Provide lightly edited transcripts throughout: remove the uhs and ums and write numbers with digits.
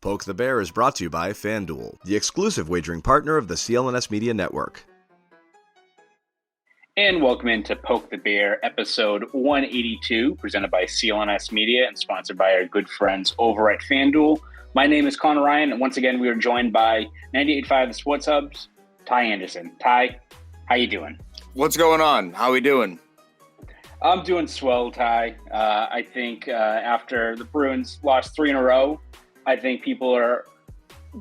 Poke the Bear is brought to you by FanDuel, the exclusive wagering partner of the CLNS Media Network. And welcome into Poke the Bear, episode 182, presented by CLNS Media and sponsored by our good friends over at FanDuel. My name is Conor Ryan, and once again, we are joined by 98.5 The Sports Hub's Ty Anderson. Ty, how you doing? What's going on? How we doing? I'm doing swell, Ty. I think after the Bruins lost 3 in a row, I think people are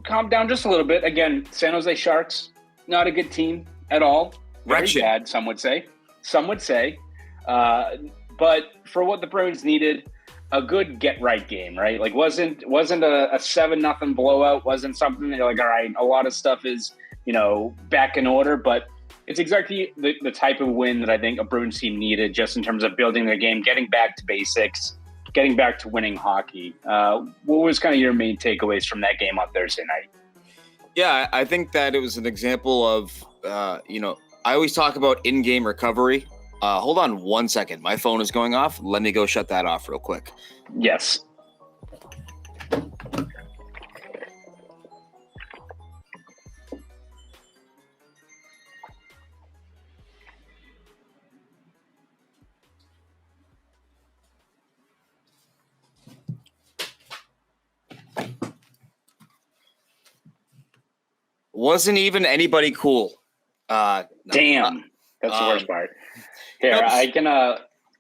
calmed down just a little bit. Again, San Jose Sharks, not a good team at all. Very bad, some would say. But for what the Bruins needed, a good get-right game, right? Like, wasn't a 7-0 blowout. Wasn't something that you're like, all right, a lot of stuff is, back in order. But it's exactly the type of win that I think a Bruins team needed, just in terms of building their game, getting back to basics, getting back to winning hockey. What was kind of your main takeaways from that game on Thursday night? Yeah, I think that it was an example of, I always talk about in-game recovery. Hold on 1 second. My phone is going off. Let me go shut that off real quick. Yes. Wasn't even anybody cool. Damn. That's the worst part. Here, I can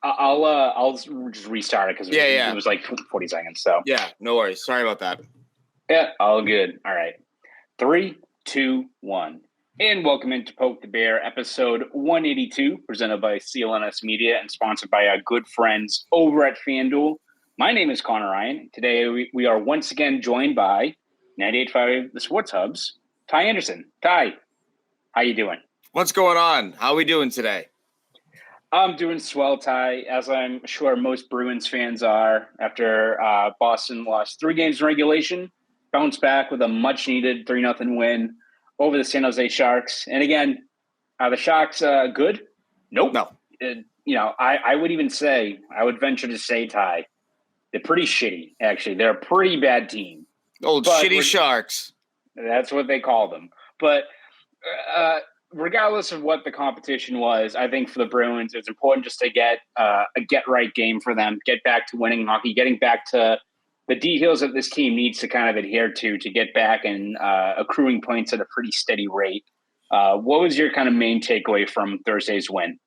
I'll just restart it because it was like 40 seconds. So yeah, no worries. Sorry about that. Yeah, all good. All right. 3, 2, 1. And welcome into Poke the Bear, episode 182, presented by CLNS Media and sponsored by our good friends over at FanDuel. My name is Conor Ryan. Today we are once again joined by 98.5 The Sports Hub's Ty Anderson. Ty, how you doing? What's going on? How we doing today? I'm doing swell, Ty, as I'm sure most Bruins fans are after Boston lost 3 games in regulation, bounced back with a much-needed 3-0 win over the San Jose Sharks. And again, are the Sharks good? Nope. No. I would even say, I would venture to say, Ty, they're pretty shitty, actually. They're a pretty bad team. Shitty Sharks. That's what they call them. But regardless of what the competition was, I think for the Bruins, it's important just to get a get-right game for them, get back to winning hockey, getting back to the details that this team needs to kind of adhere to get back and accruing points at a pretty steady rate. What was your kind of main takeaway from Thursday's win?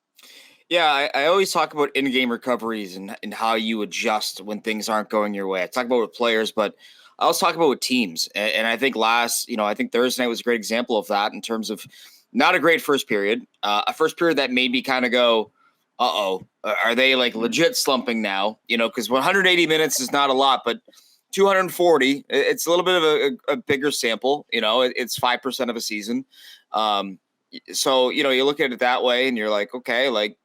Yeah, I always talk about in-game recoveries and how you adjust when things aren't going your way. I talk about with players, but I also talk about with teams. And I think I think Thursday night was a great example of that in terms of not a great first period. A first period that made me kind of go, are they like legit slumping now? Because 180 minutes is not a lot, but 240, it's a little bit of a bigger sample. It's 5% of a season. So, you look at it that way and you're like, okay, like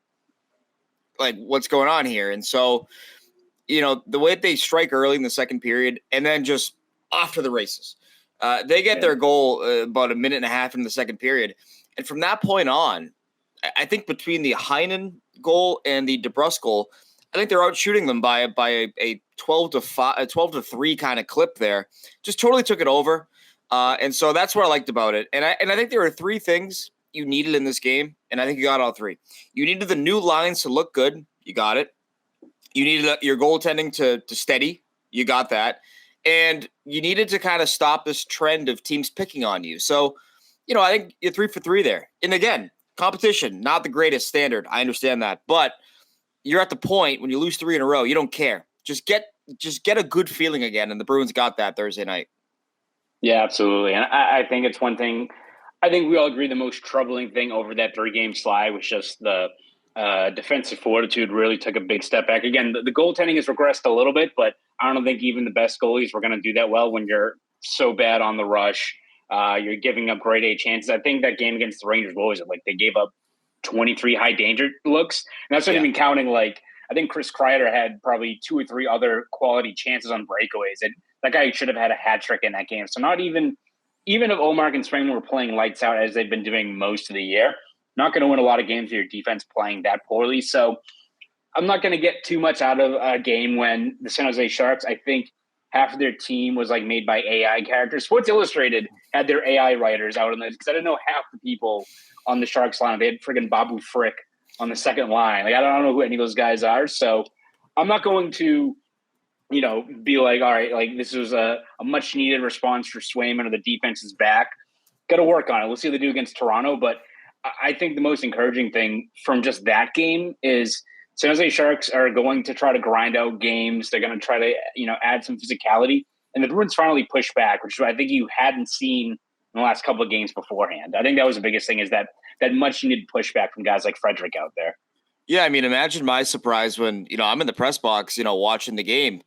what's going on here? And so, the way that they strike early in the second period and then just off to the races. They get their goal about a minute and a half in the second period. And from that point on, I think between the Heinen goal and the DeBrusque goal, I think they're out shooting them by a 12-3 kind of clip there. Just totally took it over. And so that's what I liked about it. And I think there were 3 things you needed in this game, and I think you got all 3. You needed the new lines to look good. You got it. You needed your goaltending to steady. You got that. And you needed to kind of stop this trend of teams picking on you. So, I think you're 3 for 3 there. And again, competition, not the greatest standard. I understand that. But you're at the point when you lose 3 in a row, you don't care. Just get a good feeling again. And the Bruins got that Thursday night. Yeah, absolutely. And I think it's one thing. I think we all agree the most troubling thing over that 3-game slide was just the defensive fortitude really took a big step back. Again, the goaltending has regressed a little bit, but I don't think even the best goalies were going to do that well when you're so bad on the rush. You're giving up grade A chances. I think that game against the Rangers, what was it? Like they gave up 23 high danger looks. And that's not even counting, like, I think Chris Kreider had probably 2 or 3 other quality chances on breakaways. And that guy should have had a hat trick in that game. So not even if Ullmark and Springman were playing lights out as they've been doing most of the year, not going to win a lot of games with your defense playing that poorly. So I'm not going to get too much out of a game when the San Jose Sharks, I think, half of their team was like made by AI characters. Sports Illustrated had their AI writers out on this because I didn't know half the people on the Sharks line. They had friggin' Babu Frick on the second line. Like, I don't know who any of those guys are. So I'm not going to, be like, all right, like this was a much needed response for Swayman, or the defense is back. Got to work on it. We'll see what they do against Toronto. But I think the most encouraging thing from just that game is San Jose Sharks are going to try to grind out games. They're going to try to, add some physicality. And the Bruins finally pushed back, which I think you hadn't seen in the last couple of games beforehand. I think that was the biggest thing, is that much needed pushback from guys like Frederick out there. Yeah, I mean, imagine my surprise when, I'm in the press box, watching the game,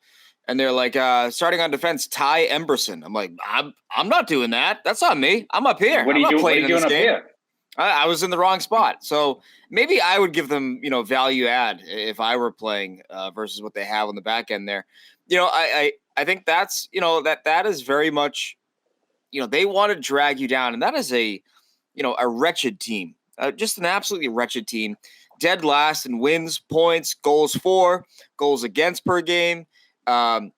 and they're like, starting on defense, Ty Emberson. I'm like, I'm not doing that. That's not me. I'm up here. What are you doing up here? I was in the wrong spot. So maybe I would give them, value add if I were playing versus what they have on the back end there. I think that's, that is very much, they want to drag you down. And that is a wretched team, just an absolutely wretched team. Dead last in wins, points, goals for, goals against per game. They're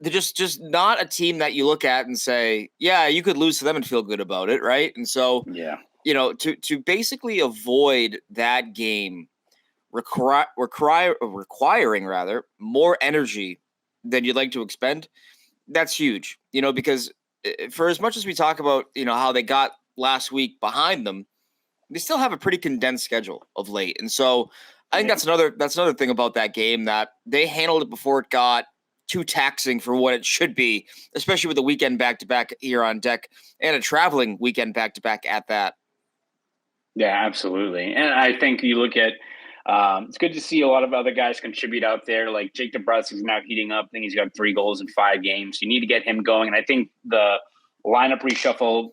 just not a team that you look at and say, yeah, you could lose to them and feel good about it, right? And so, yeah. To basically avoid that game requiring more energy than you'd like to expend, that's huge, because for as much as we talk about, how they got last week behind them, they still have a pretty condensed schedule of late. And so I think that's another thing about that game, that they handled it before it got too taxing for what it should be, especially with the weekend back-to-back here on deck and a traveling weekend back-to-back at that. Yeah, absolutely. And I think you look at, it's good to see a lot of other guys contribute out there. Like Jake DeBrusk is now heating up. I think he's got 3 goals in 5 games. You need to get him going. And I think the lineup reshuffle,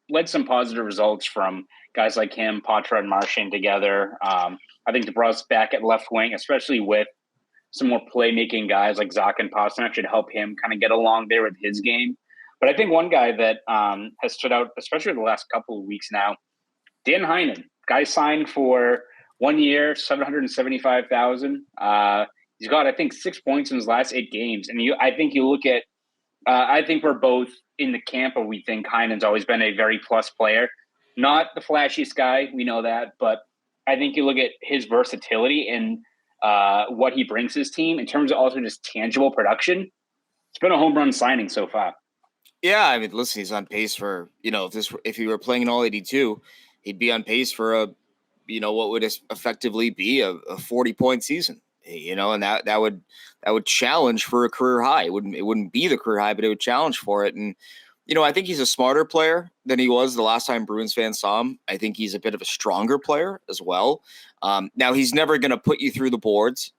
led some positive results from guys like him, Patra and Marchand together. I think DeBrusk back at left wing, especially with some more playmaking guys like Zach and Pasternak, should help him kind of get along there with his game. But I think one guy that has stood out, especially the last couple of weeks now, Dan Heinen. Guy signed for 1 year, $775,000. He's got, I think, 6 points in his last 8 games. And I think you look at, I think we're both in the camp of, we think Heinen's always been a very plus player. Not the flashiest guy, we know that, but I think you look at his versatility and what he brings his team in terms of also just tangible production. It's been a home run signing so far. Yeah, I mean, listen, he's on pace for, if he were playing an all 82, he'd be on pace for what would effectively be a 40-point season, and that would challenge for a career high. It wouldn't be the career high, but it would challenge for it. And, I think he's a smarter player than he was the last time Bruins fans saw him. I think he's a bit of a stronger player as well. Now he's never going to put you through the boards.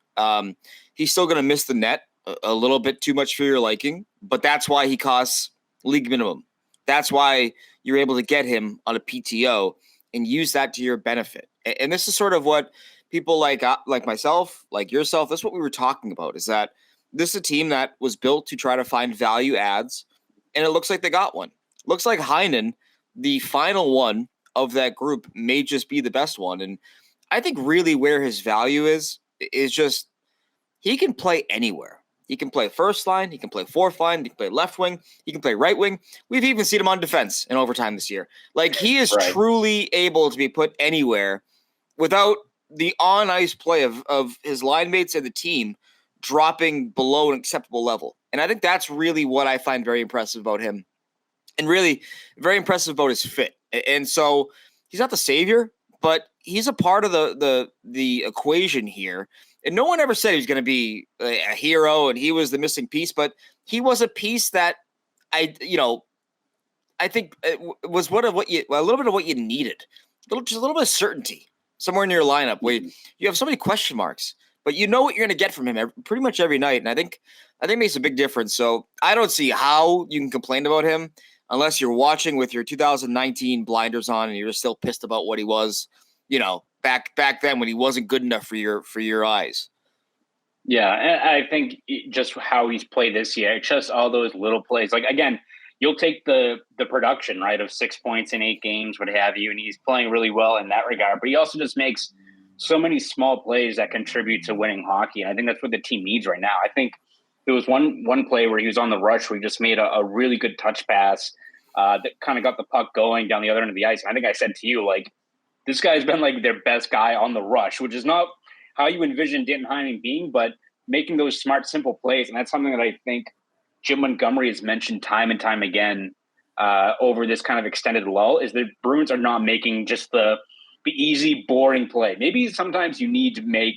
He's still going to miss the net a little bit too much for your liking, but that's why he costs league minimum. That's why you're able to get him on a PTO and use that to your benefit. And this is sort of what people like myself, like yourself, that's what we were talking about, is that this is a team that was built to try to find value adds, and it looks like they got one. Looks like Heinen, the final one of that group, may just be the best one. And I think really where his value is just he can play anywhere. He can play first line. He can play fourth line. He can play left wing. He can play right wing. We've even seen him on defense in overtime this year. Like, he is truly able to be put anywhere without the on-ice play of his line mates and the team dropping below an acceptable level. And I think that's really what I find very impressive about him, and really very impressive about his fit. And so he's not the savior, but he's a part of the equation here. And no one ever said he was going to be a hero and he was the missing piece, but he was a piece that I think it was a little bit of what you needed. Just a little bit of certainty somewhere in your lineup where you have so many question marks, but you know what you're going to get from him pretty much every night. And I think it makes a big difference. So I don't see how you can complain about him unless you're watching with your 2019 blinders on and you're still pissed about what he was, back then when he wasn't good enough for your eyes. Yeah, and I think just how he's played this year, just all those little plays. Like, again, you'll take the production, right, of 6 points in 8 games, what have you, and he's playing really well in that regard. But he also just makes so many small plays that contribute to winning hockey, and I think that's what the team needs right now. I think there was one play where he was on the rush where he just made a really good touch pass that kind of got the puck going down the other end of the ice. And I think I said to you, like, this guy's been like their best guy on the rush, which is not how you envision Danton Heinen being, but making those smart, simple plays. And that's something that I think Jim Montgomery has mentioned time and time again over this kind of extended lull, is that Bruins are not making just the easy, boring play. Maybe sometimes you need to make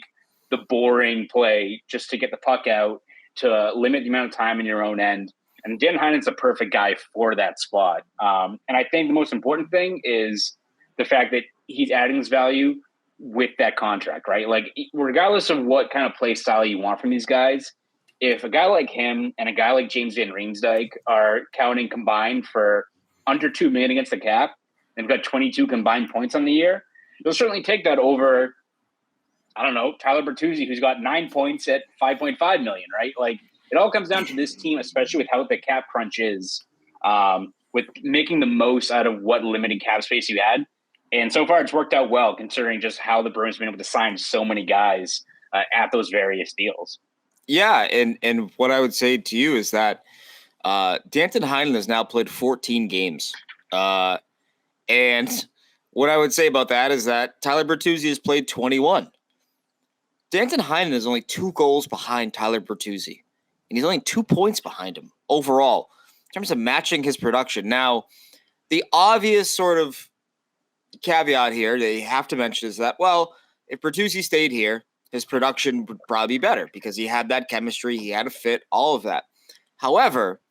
the boring play just to get the puck out, to limit the amount of time in your own end. And Dan Heinen's the perfect guy for that spot. And I think the most important thing is the fact that he's adding this value with that contract, right? Like, regardless of what kind of play style you want from these guys, if a guy like him and a guy like James Van Riemsdyk are counting combined for under $2 million against the cap, they've got 22 combined points on the year, you'll certainly take that over, I don't know, Tyler Bertuzzi, who's got 9 points at $5.5 million, right? Like, it all comes down to this team, especially with how the cap crunch is, with making the most out of what limited cap space you had. And so far, it's worked out well, considering just how the Bruins have been able to sign so many guys at those various deals. Yeah, and what I would say to you is that Danton Heinen has now played 14 games. And what I would say about that is that Tyler Bertuzzi has played 21. Danton Heinen is only 2 goals behind Tyler Bertuzzi, and he's only 2 points behind him overall in terms of matching his production. Now, the obvious sort of caveat here that you have to mention is that, well, if Bertuzzi stayed here, his production would probably be better because he had that chemistry, he had a fit, all of that. However,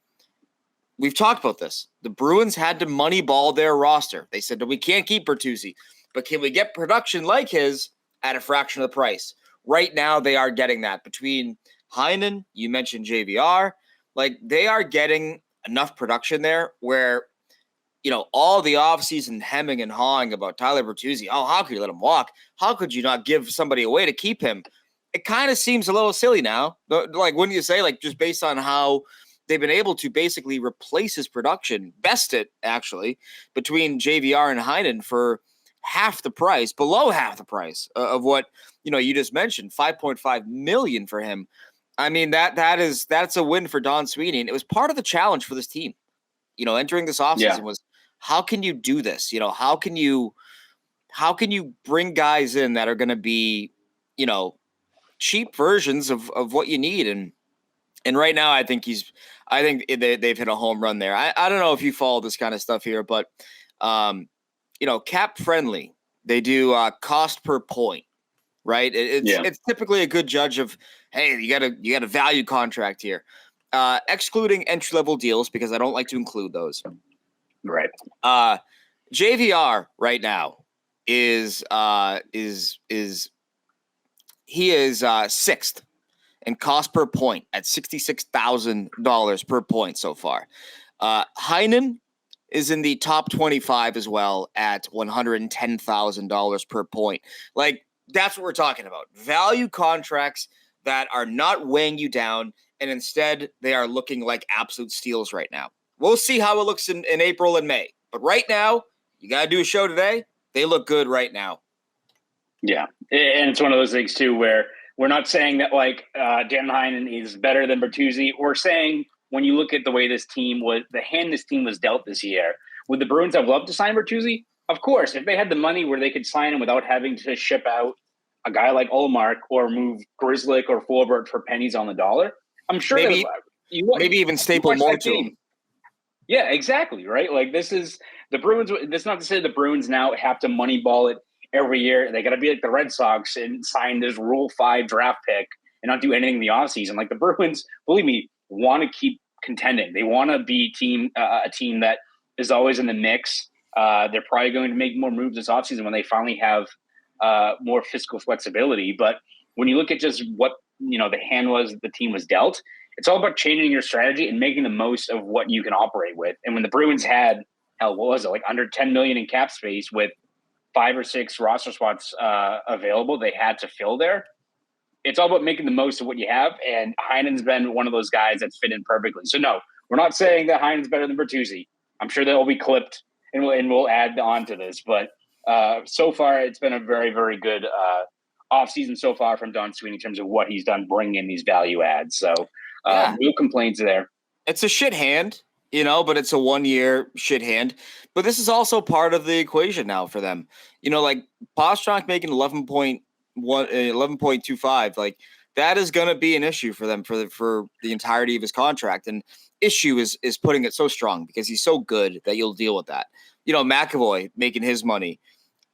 we've talked about this. The Bruins had to moneyball their roster. They said, no, we can't keep Bertuzzi, but can we get production like his at a fraction of the price? Right now, they are getting that. Between Heinen, you mentioned JVR, like, they are getting enough production there where, you know, all the offseason hemming and hawing about Tyler Bertuzzi, oh, how could you let him walk? How could you not give somebody away to keep him? It kind of seems a little silly now. Like, wouldn't you say, like, just based on how they've been able to basically replace his production, best it, actually, between JVR and Heinen for half the price, below half the price of what, you know, you just mentioned, $5.5 million for him. I mean, that's a win for Don Sweeney. And it was part of the challenge for this team, you know, entering this offseason was, how can you do this? You know, how can you bring guys in that are going to be, you know, cheap versions of what you need? And right now, I think they've hit a home run there. I don't know if you follow this kind of stuff here, but, you know, cap friendly, they do cost per point, right? It's typically a good judge of, hey, you got a value contract here, excluding entry level deals, because I don't like to include those. Right. JVR right now is sixth in cost per point at $66,000 per point so far. Heinen is in the top 25 as well at $110,000 per point. Like, that's what we're talking about. Value contracts that are not weighing you down, and instead they are looking like absolute steals right now. We'll see how it looks in April and May. But right now, you got to do a show today. They look good right now. Yeah. And it's one of those things, too, where we're not saying that, like, Dan Heinen is better than Bertuzzi. We're saying, when you look at the way this team was, the hand this team was dealt this year, would the Bruins have loved to sign Bertuzzi? Of course. If they had the money where they could sign him without having to ship out a guy like Ullmark or move Grzelcyk or Forbort for pennies on the dollar, I'm sure maybe even staple more to him. Yeah, exactly. Right. Like, this is the Bruins. That's not to say the Bruins now have to moneyball it every year. They got to be like the Red Sox and sign this Rule 5 draft pick and not do anything in the offseason. Like, the Bruins, believe me, want to keep contending. They want to be a team that is always in the mix. They're probably going to make more moves this offseason when they finally have more fiscal flexibility. But when you look at just what, you know, the hand was the team was dealt, it's all about changing your strategy and making the most of what you can operate with. And when the Bruins had, what was it, like under $10 million in cap space with 5 or 6 roster spots available, they had to fill there. It's all about making the most of what you have. And Heinen's been one of those guys that's fit in perfectly. So no, we're not saying that Heinen's better than Bertuzzi. I'm sure that will be clipped and we'll add on to this. But so far, it's been a very, very good offseason so far from Don Sweeney in terms of what he's done bringing in these value adds. So No complaints there. It's a shit hand, but it's a 1-year shit hand. But this is also part of the equation now for them. Like Pastrnak making 11.25, like that is going to be an issue for them for the entirety of his contract. And issue is putting it so strong because he's so good that you'll deal with that. McAvoy making his money.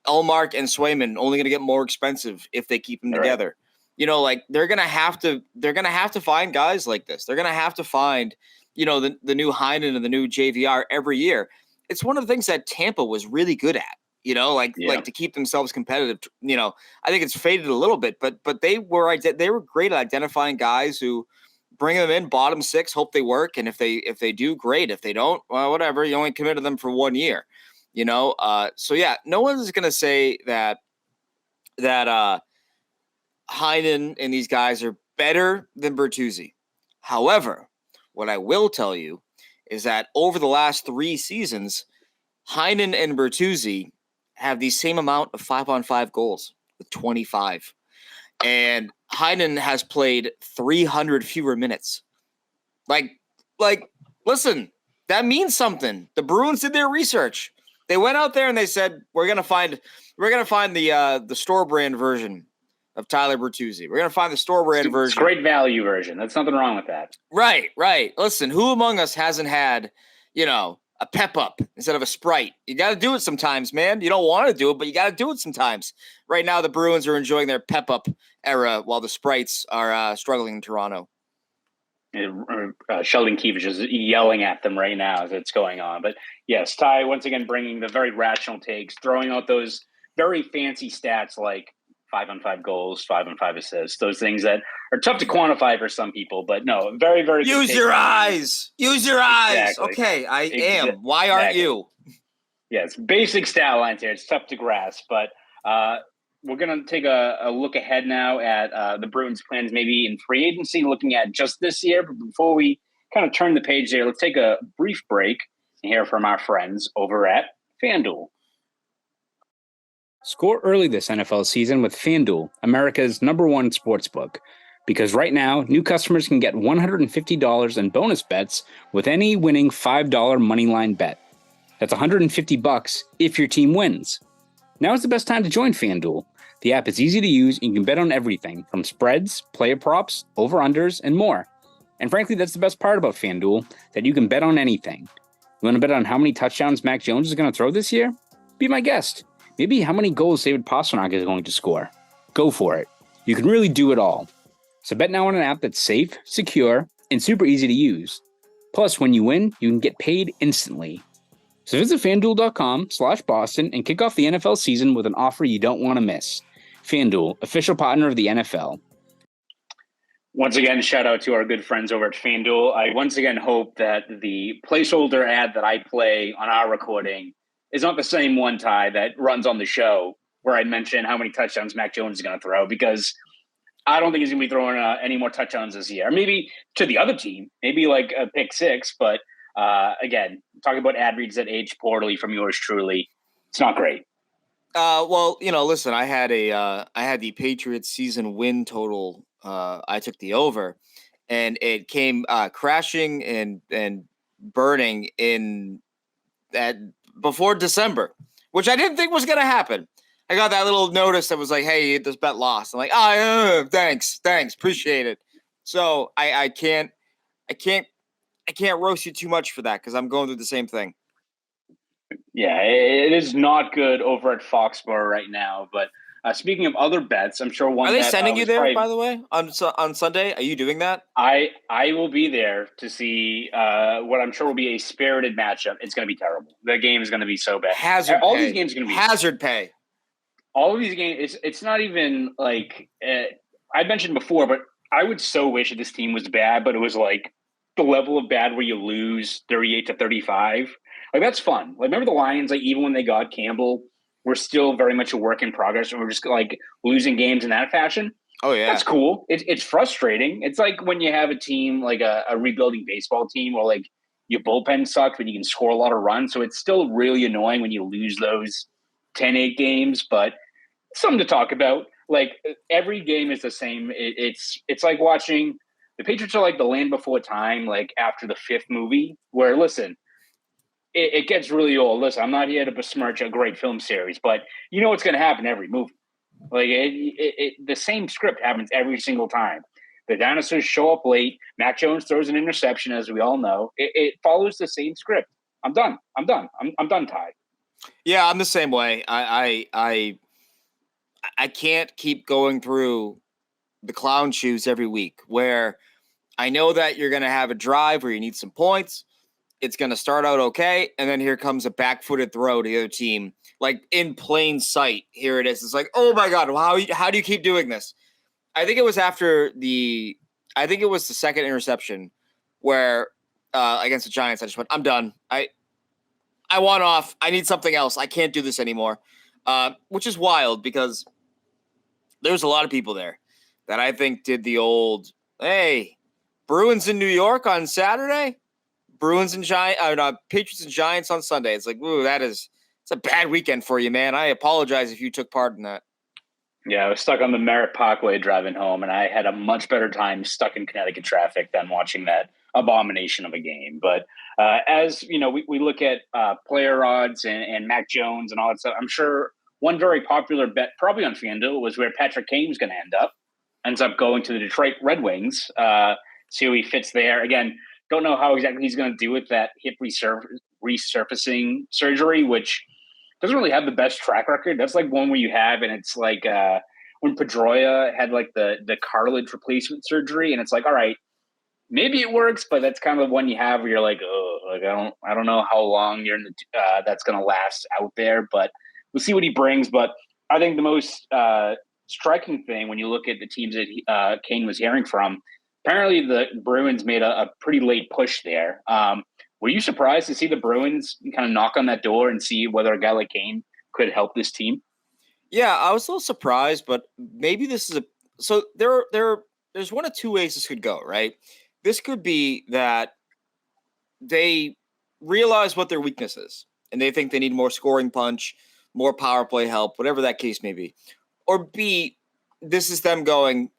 Ullmark and Swayman only going to get more expensive if they keep them together. Like they're going to have to find guys like this. They're going to have to find, the new Heinen and the new JVR every year. It's one of the things that Tampa was really good at, like to keep themselves competitive. I think it's faded a little bit, but they were great at identifying guys who bring them in bottom six, hope they work. And if they do, great. If they don't, well, whatever, you only commit to them for 1 year. So yeah, no one's going to say that Heinen and these guys are better than Bertuzzi. However, what I will tell you is that over the last 3 seasons, Heinen and Bertuzzi have the same amount of 5-on-5 goals with 25. And Heinen has played 300 fewer minutes. Like, listen, that means something. The Bruins did their research. They went out there and they said, we're gonna find the store brand version of Tyler Bertuzzi. We're gonna find the store brand version. It's a great value version. There's nothing wrong with that. Right. Listen, who among us hasn't had, a pep up instead of a Sprite? You got to do it sometimes, man. You don't want to do it, but you got to do it sometimes. Right now, the Bruins are enjoying their pep up era while the Sprites are struggling in Toronto. Sheldon Keefe is just yelling at them right now as it's going on. But yes, Ty once again bringing the very rational takes, throwing out those very fancy stats like 5-on-5 goals, 5-on-5 assists, those things that are tough to quantify for some people. But no, very, very good. Use your eyes. Exactly. Okay, I am. Why aren't you? Yes, basic stat lines here. It's tough to grasp, but we're going to take a look ahead now at the Bruins' plans maybe in free agency, looking at just this year. But before we kind of turn the page there, let's take a brief break and hear from our friends over at FanDuel. Score early this NFL season with FanDuel, America's #1 sportsbook. Because right now, new customers can get $150 in bonus bets with any winning $5 moneyline bet. That's $150 if your team wins. Now is the best time to join FanDuel. The app is easy to use and you can bet on everything from spreads, player props, over-unders, and more. And frankly, that's the best part about FanDuel, that you can bet on anything. You want to bet on how many touchdowns Mac Jones is going to throw this year? Be my guest. Maybe how many goals David Pastrnak is going to score. Go for it. You can really do it all. So bet now on an app that's safe, secure, and super easy to use. Plus, when you win, you can get paid instantly. So visit FanDuel.com/Boston and kick off the NFL season with an offer you don't want to miss. FanDuel, official partner of the NFL. Once again, shout out to our good friends over at FanDuel. I once again hope that the placeholder ad that I play on our recording is not the same one, Ty, that runs on the show where I mention how many touchdowns Mac Jones is going to throw, because I don't think he's going to be throwing any more touchdowns this year. Maybe to the other team, maybe like a pick six, but again, talking about ad reads that age poorly from yours truly, it's not great. Well, listen, I had the Patriots season win total. I took the over, and it came crashing and burning in at before December, which I didn't think was going to happen. I got that little notice that was like, "Hey, this bet lost." I'm like, thanks, appreciate it. So I can't roast you too much for that because I'm going through the same thing. Yeah, it is not good over at Foxborough right now. But speaking of other bets, I'm sure one. Are they bet, sending you there, by the way, on Sunday? Are you doing that? I will be there to see what I'm sure will be a spirited matchup. It's going to be terrible. The game is going to be so bad. All these games are going to be hazard pay. All of these games, it's not even like I mentioned before, but I would so wish that this team was bad, but it was like the level of bad where you lose 38-35. Like, that's fun. Like, remember the Lions, like, even when they got Campbell, we're still very much a work in progress, and we're just like losing games in that fashion. Oh yeah, that's cool. It's frustrating. It's like when you have a team like a rebuilding baseball team, where like your bullpen sucks, but you can score a lot of runs. So it's still really annoying when you lose those 10-8 games. But something to talk about. Like, every game is the same. It's like watching the Patriots are like The Land Before Time, like after the 5th movie, where, listen, it gets really old. Listen, I'm not here to besmirch a great film series, but you know what's going to happen every movie. Like the same script happens every single time. The dinosaurs show up late. Mac Jones throws an interception, as we all know. It follows the same script. I'm done. I'm done, Ty. Yeah, I'm the same way. I can't keep going through the clown shoes every week where I know that you're going to have a drive where you need some points. It's going to start out okay, and then here comes a back-footed throw to the other team, like in plain sight. Here it is. It's like, oh my God, how do you keep doing this? I think it was the second interception where against the Giants, I just went, I'm done. I want off. I need something else. I can't do this anymore, which is wild because there's a lot of people there that I think did the old, hey, Bruins in New York on Saturday, Patriots and Giants on Sunday. It's like, ooh, it's a bad weekend for you, man. I apologize if you took part in that. Yeah, I was stuck on the Merritt Parkway driving home, and I had a much better time stuck in Connecticut traffic than watching that abomination of a game. But as you know, we look at player odds and Mac Jones and all that stuff. I'm sure one very popular bet, probably on FanDuel, was where Patrick Kane was going to end up. Ends up going to the Detroit Red Wings. See how he fits there. Again, don't know how exactly he's going to do with that hip resurfacing surgery, which doesn't really have the best track record. That's like one where you have, and it's like when Petraglia had like the cartilage replacement surgery, and it's like, all right, maybe it works, but that's kind of the one you have where you're like, oh, like I don't know how long you're in that's going to last out there, but we'll see what he brings. But I think the most striking thing when you look at the teams that Kane was hearing from, apparently the Bruins made a pretty late push there. Were you surprised to see the Bruins kind of knock on that door and see whether a guy like Kane could help this team? Yeah, I was a little surprised, but maybe this is so there's one of two ways this could go, right? This could be that they realize what their weakness is and they think they need more scoring punch, more power play help, whatever that case may be. Or B, this is them going,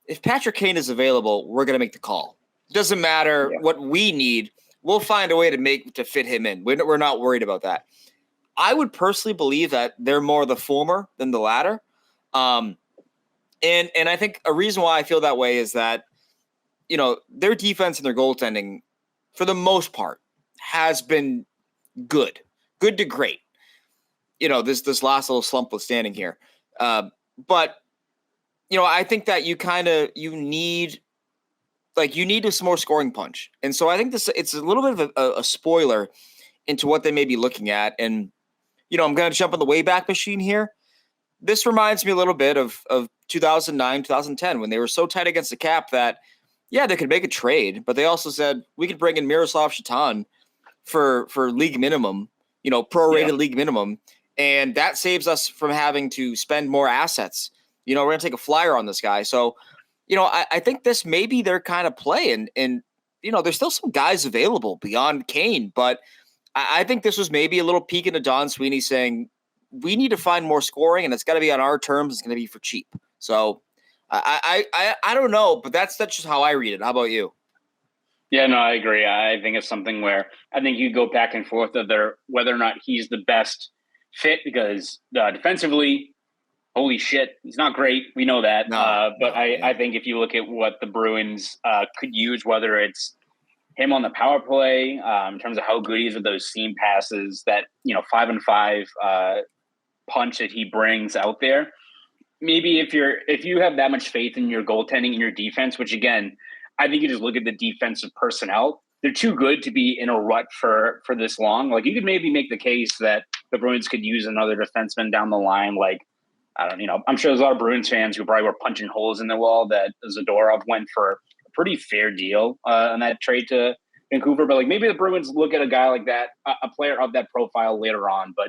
if Patrick Kane is available, we're going to make the call. Doesn't matter what we need. We'll find a way to fit him in. We're not worried about that. I would personally believe that they're more the former than the latter. And I think a reason why I feel that way is that, you know, their defense and their goaltending, for the most part, has been good to great. You know, this last little slump withstanding here. But, you know, I think that you need some more scoring punch. And so I think it's a little bit of a spoiler into what they may be looking at. And, you know, I'm going to jump on the Wayback Machine here. This reminds me a little bit of 2009, 2010, when they were so tight against the cap that, yeah, they could make a trade, but they also said we could bring in Miroslav Šatan for league minimum, you know, prorated league minimum. And that saves us from having to spend more assets. You know, we're going to take a flyer on this guy. So, you know, I think this may be their kind of play. And you know, there's still some guys available beyond Kane, but I think this was maybe a little peek into Don Sweeney saying, we need to find more scoring and it's got to be on our terms. It's going to be for cheap. So I don't know, but that's just how I read it. How about you? Yeah, no, I agree. I think it's something where I think you go back and forth whether or not he's the best fit, because defensively, holy shit, he's not great. We know that. I think if you look at what the Bruins could use, whether it's him on the power play, in terms of how good he is with those seam passes, that, you know, 5-on-5 punch that he brings out there. Maybe if you have that much faith in your goaltending and your defense, which again, I think you just look at the defensive personnel, they're too good to be in a rut for this long. Like, you could maybe make the case that the Bruins could use another defenseman down the line. Like, I'm sure there's a lot of Bruins fans who probably were punching holes in the wall that Zadorov went for a pretty fair deal on that trade to Vancouver. But like, maybe the Bruins look at a guy like that, a player of that profile later on. But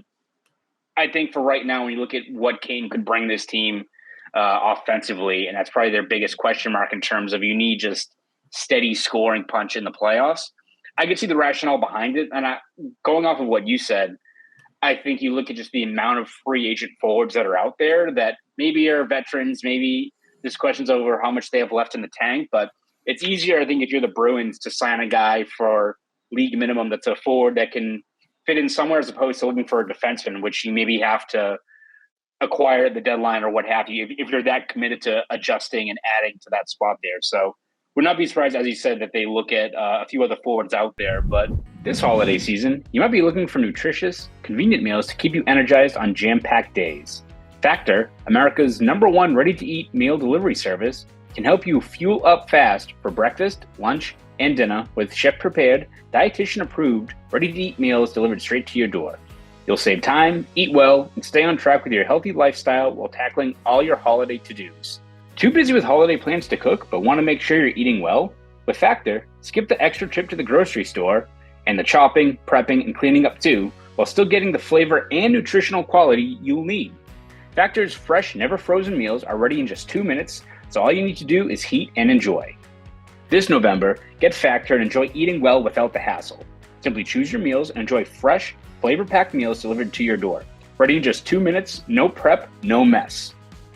I think for right now, when you look at what Kane could bring this team offensively, and that's probably their biggest question mark in terms of you need just steady scoring punch in the playoffs. I could see the rationale behind it. And going off of what you said, I think you look at just the amount of free agent forwards that are out there that maybe are veterans, maybe this question's over how much they have left in the tank. But it's easier, I think, if you're the Bruins to sign a guy for league minimum that's a forward that can fit in somewhere as opposed to looking for a defenseman, which you maybe have to acquire at the deadline or what have you, if you're that committed to adjusting and adding to that spot there. So would not be surprised, as you said, that they look at a few other forwards out there. But this holiday season, you might be looking for nutritious, convenient meals to keep you energized on jam-packed days. Factor, America's #1 ready-to-eat meal delivery service, can help you fuel up fast for breakfast, lunch, and dinner with chef-prepared, dietitian-approved, ready-to-eat meals delivered straight to your door. You'll save time, eat well, and stay on track with your healthy lifestyle while tackling all your holiday to-dos. Too busy with holiday plans to cook, but want to make sure you're eating well? With Factor, skip the extra trip to the grocery store and the chopping, prepping, and cleaning up too, while still getting the flavor and nutritional quality you'll need. Factor's fresh, never frozen meals are ready in just 2 minutes, so all you need to do is heat and enjoy. This November, get Factor and enjoy eating well without the hassle. Simply choose your meals and enjoy fresh, flavor-packed meals delivered to your door. Ready in just 2 minutes, no prep, no mess.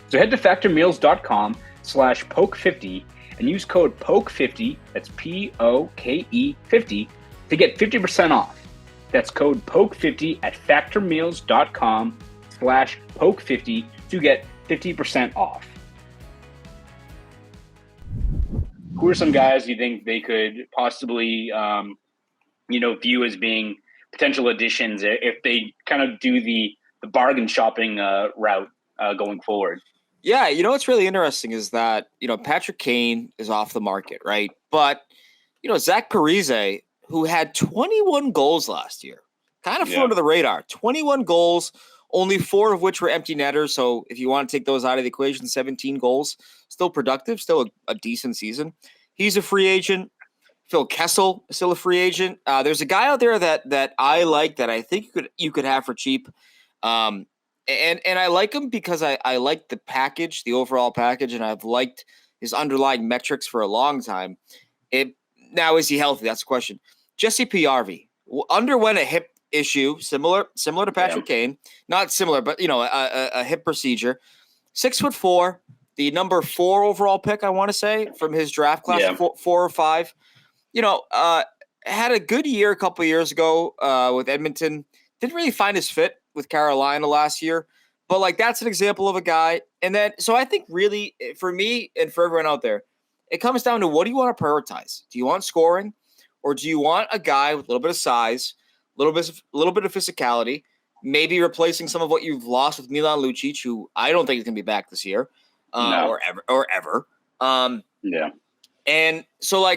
So head to factormeals.com/poke50 and use code POKE50, that's POKE 50, to get 50% off. That's code POKE50 at factormeals.com/poke50 to get 50% off. who are some guys you think they could possibly, view as being potential additions if they kind of do the bargain shopping route going forward? Yeah, what's really interesting is that, Patrick Kane is off the market, right? But, Zach Parise, who had 21 goals last year, kind of flew under the radar. 21 goals, only 4 of which were empty netters. So if you want to take those out of the equation, 17 goals, still productive, still a decent season. He's a free agent. Phil Kessel is still a free agent. There's a guy out there that I like that I think you could have for cheap. And I like him because I like the package, the overall package, and I've liked his underlying metrics for a long time. Now, is he healthy? That's the question. Jesse Pujärvi underwent a hip issue, similar to Patrick Kane. Not similar, but a hip procedure. 6'4", the number 4 overall pick, I want to say, from his draft class, 4 or 5. Had a good year a couple of years ago with Edmonton. Didn't really find his fit with Carolina last year, but that's an example of a guy. And then, so I think really for me and for everyone out there, it comes down to what do you want to prioritize? Do you want scoring, or do you want a guy with a little bit of size, a little bit of physicality, maybe replacing some of what you've lost with Milan Lucic, who I don't think is going to be back this year or ever. And so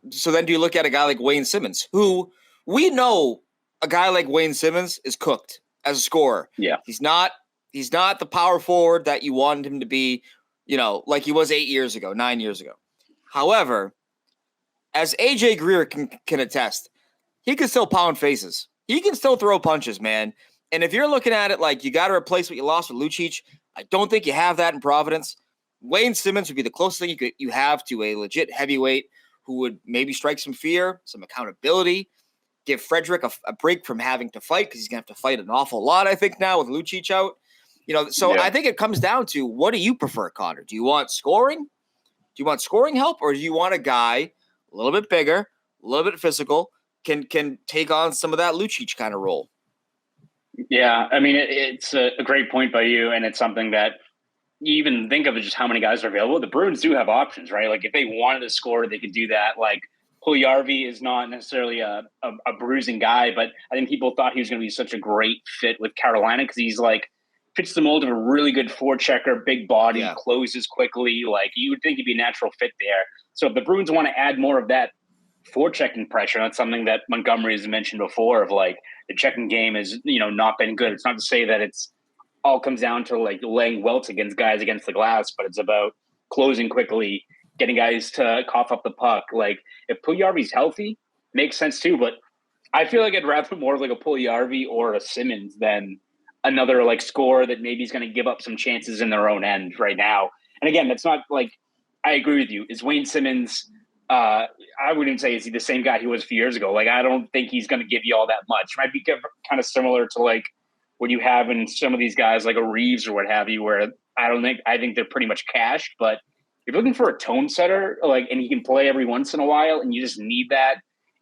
so then do you look at a guy like Wayne Simmons, who we know a guy like Wayne Simmons is cooked as a scorer. Yeah. He's not the power forward that you wanted him to be, like he was 9 years ago. However, as AJ Greer can attest, he can still pound faces. He can still throw punches, man. And if you're looking at it like you got to replace what you lost with Lucic, I don't think you have that in Providence. Wayne Simmons would be the closest thing you have to a legit heavyweight who would maybe strike some fear, some accountability, give Frederick a break from having to fight because he's going to have to fight an awful lot, I think, now with Lucic out. I think it comes down to, what do you prefer, Connor? Do you want scoring? Do you want scoring help, or do you want a guy a little bit bigger, a little bit physical, can take on some of that Lucic kind of role? Yeah, I mean, it's a great point by you, and it's something that you even think of as just how many guys are available. The Bruins do have options, right? Like if they wanted to score, they could do that. Like Pujärvi is not necessarily a bruising guy, but I think people thought he was going to be such a great fit with Carolina because he's fits the mold of a really good forechecker, big body, closes quickly. Like you would think he'd be a natural fit there. So if the Bruins want to add more of that forechecking pressure, that's something that Montgomery has mentioned before of the checking game has, not been good. It's not to say that it's all comes down to laying welts against guys against the glass, but it's about closing quickly, getting guys to cough up the puck. If Pujärvi's healthy, makes sense too, but I feel like I'd rather more of a Pujärvi or a Simmons than another scorer that maybe is going to give up some chances in their own end right now. And again, that's not I agree with you. Is Wayne Simmons, I wouldn't say is he the same guy he was a few years ago. I don't think he's going to give you all that much. Might be kind of similar to what you have in some of these guys like a Reeves or what have you, where I think they're pretty much cashed, but if you're looking for a tone setter, and he can play every once in a while, and you just need that.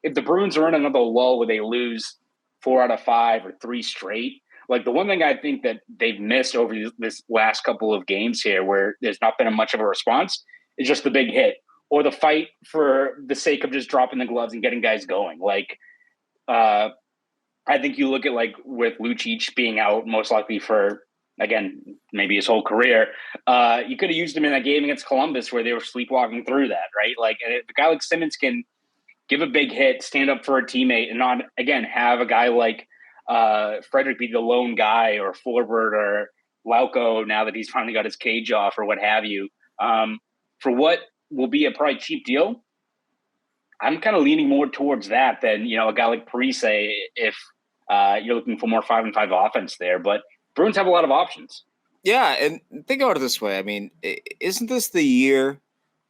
If the Bruins are in another lull where they lose 4 out of 5 or 3 straight, the one thing I think that they've missed over this last couple of games here, where there's not been much of a response, is just the big hit or the fight for the sake of just dropping the gloves and getting guys going. I think you look at with Lucic being out most likely for, again, maybe his whole career, you could have used him in that game against Columbus where they were sleepwalking through that, right? And if a guy like Simmons can give a big hit, stand up for a teammate, and not, again, have a guy like Frederick be the lone guy, or Forbert or Lauko now that he's finally got his cage off or what have you, for what will be a probably cheap deal, I'm kind of leaning more towards that than, a guy like Parise if you're looking for more 5-on-5 offense there. But Bruins have a lot of options. Yeah, and think about it this way. I mean, isn't this the year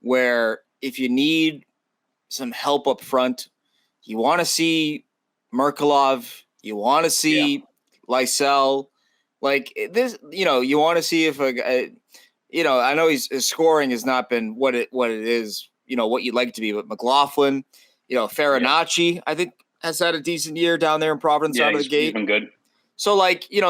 where if you need some help up front, you want to see Merkulov, you want to see Lysell, this, you want to see if I know his scoring has not been what it is, what you'd like it to be, but McLaughlin, Farinacci, I think has had a decent year down there in Providence out of the gate. He's been good. So,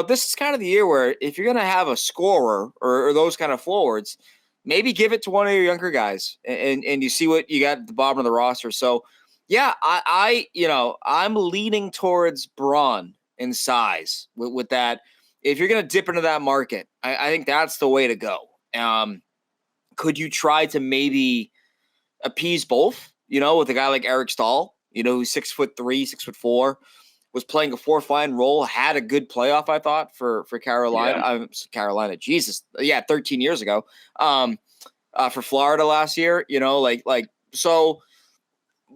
this is kind of the year where if you're going to have a scorer or those kind of forwards, maybe give it to one of your younger guys and you see what you got at the bottom of the roster. So, yeah, I'm leaning towards Braun in size with that. If you're going to dip into that market, I think that's the way to go. Could you try to maybe appease both, with a guy like Eric Stahl, who's 6'3", 6'4", was playing a fourth line role, had a good playoff, I thought, for Carolina. Yeah. Carolina, Jesus. Yeah, 13 years ago. For Florida last year, so.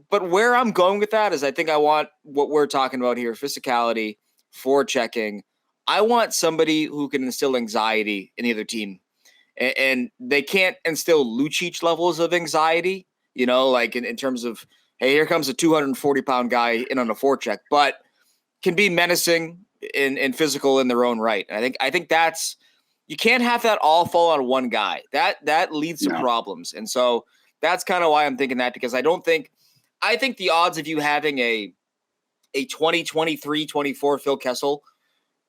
But where I'm going with that is I think I want what we're talking about here, physicality, forechecking. I want somebody who can instill anxiety in either team. And they can't instill Lucic levels of anxiety, in terms of, hey, here comes a 240-pound guy in on a forecheck, but can be menacing and physical in their own right. And I think that's – you can't have that all fall on one guy. That leads to problems. And so that's kind of why I'm thinking that, because I think the odds of you having a 20, 23, 24 Phil Kessel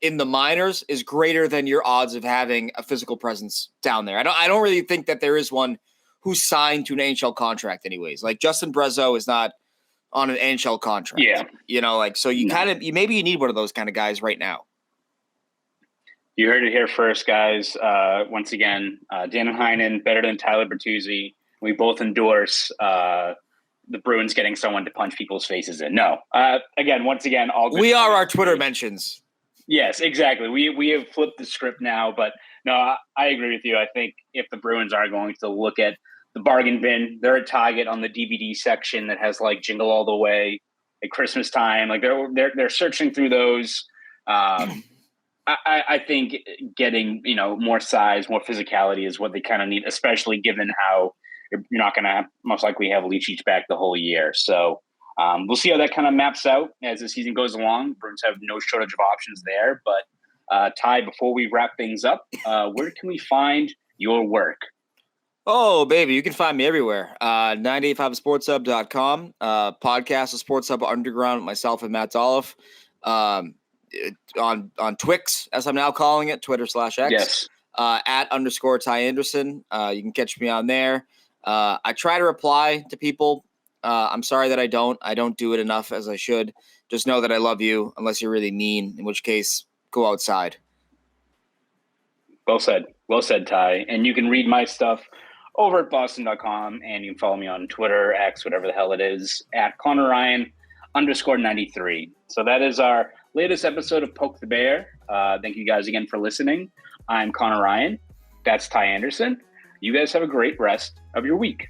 in the minors is greater than your odds of having a physical presence down there. I don't really think that there is one who's signed to an NHL contract anyways. Justin Brezzo is not on an NHL contract. Yeah. So you maybe you need one of those kind of guys right now. You heard it here first, guys. Once again, Dan and Heinen, better than Tyler Bertuzzi. We both endorse the Bruins getting someone to punch people's faces in. No. Once again, all good. We are our Twitter mentions. Yes, exactly. We have flipped the script now, but no, I agree with you. I think if the Bruins are going to look at the bargain bin, they're a target on the DVD section that has Jingle All the Way at Christmas time. They're searching through those. I think getting more size, more physicality is what they kind of need, especially given how you're not going to most likely have Lucic back the whole year. So we'll see how that kind of maps out as the season goes along. Bruins have no shortage of options there. But Ty, before we wrap things up, where can we find your work? Oh, baby, you can find me everywhere. 985sportshub.com. Podcast of Sports Hub Underground with myself and Matt Dolph. On Twix, as I'm now calling it, Twitter/X. Yes. @_Ty Anderson. You can catch me on there. I try to reply to people. I'm sorry that I don't do it enough as I should. Just know that I love you, unless you're really mean, in which case, go outside. Well said, Ty. And you can read my stuff over at boston.com, and you can follow me on Twitter, X, whatever the hell it is, @Conor Ryan _93. So that is our latest episode of Poke the Bear. Thank you guys again for listening. I'm Conor Ryan. That's Ty Anderson. You guys have a great rest of your week.